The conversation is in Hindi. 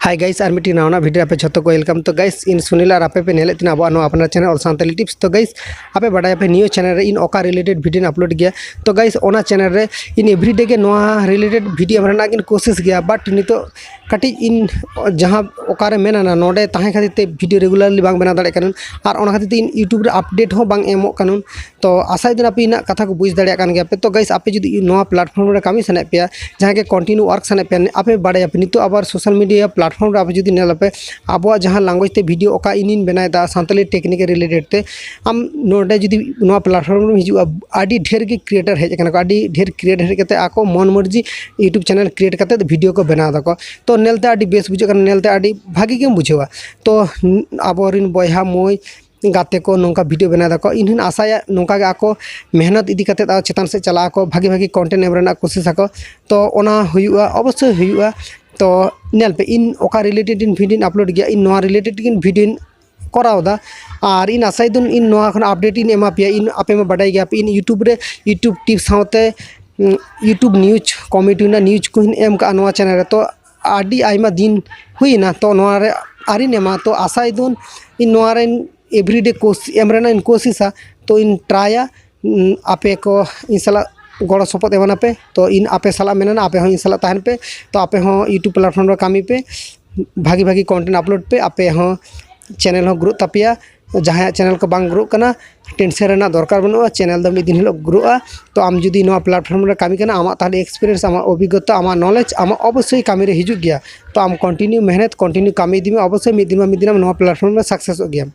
हाय गाइस आर मिट्टी नवा वीडियो पे छतो को वेलकम। तो गाइस इन सुनील और आपे पे नेले तीन अब अपना चैनल और सानताली टिप्स। तो गाइस आपे बड़ा पे न्यू चैनल रे इन ओका रिलेटेड वीडियो अपलोड गया। तो गाइस ओना चैनल रे इन एवरीडे के नवा रिलेटेड वीडियो बना इन कोशिश गया, बट नितो कटी इन जहाँ ओकारे मेना ना नोडे ताहे खातिर ते वीडियो रेगुलरली बांग बना दाड़े कानून और ओना खातिर इन यूट्यूब रे अपडेट हो बांग एमो कानून। तो आशा दिन आपे इन कथा को बुझ दाड़े कान गया पे। तो गाइस आपे जुदी नवा प्लेटफॉर्म रे कामी सने पे जहाँ के कंटिन्यू वर्क सने पे आपे बड़ा पे नितो आबार सोशल मीडिया प्लेटफॉर्म रे आप जुदी नेलपे अब जहाँ लैंग्वेज ते वीडियो ओका इन बनाएदा सानताली टेक्निक रिलेटेड ते आम नोडे जुदी नवा प्लेटफॉर्म रे हिजुआ आडी ढेर के क्रिएटर हेज कना को आडी ढेर क्रिएटर हेज कते आको मन मर्जी यूट्यूब चैनल क्रिएट कते वीडियो को बना दाको। तो नेलते आडी बेस बुझे नेलते आडी भागी के बुझेवा। तो आबोरिन बयहा मोय गाते को नौका वीडियो बना दाको इन आशाया नौका गे आको मेहनत इदी कते चेतान से चला को भागी भागी कंटेंट एम रेना कोशिश आको। तो ओना हुयुआ अवश्य हुयुआ। तो नेल पे इन ओका रिलेटेड इन वीडियो अपलोड गया इन नोआ रिलेटेड इन वीडियो करावदा और इन आशाई दुन इन नोआ खन अपडेट इन एमा पे इन आपे में बड़ाई गया इन यूट्यूब रे यूट्यूब टिप्स साथे यूट्यूब न्यूज कॉमेडी ना न्यूज को एम का नोआ चैनल रे। तो आडी आइमा दिन हुईना तो नोआ रे आरिन एमा। तो आशाई दुन इन नोआ रे एवरीडे कोशिश एम रेना इन कोशिशा। तो इन ट्राया आपे को इन सला गड़ सपोर्ट एवना पे। तो इन आपे सला मेना आपे इन सला तहन पे। तो आपे हो यूट्यूब प्लेटफॉर्म रे कामी पे भागी भागी कंटेंट अपलोड पे आपे हो चैनल हो ग्रो तापिया। जहाँ चैनल को बांग ग्रो कना टेंशन रेना दरकार बनुआ चैनल दो मिदिन हिलो ग्रोआ। तो आम जुदी नवा प्लेटफॉर्म रे कामी कना आमा ताले एक्सपीरियंस आमा अभिज्ञता आमा नॉलेज आमा अवश्य कामी रे हिजु गया। तो आम कंटिन्यू मेहनत कंटिन्यू कामी दिमे अवश्य मिदिन नवा प्लेटफॉर्म रे सक्सेस हो गया।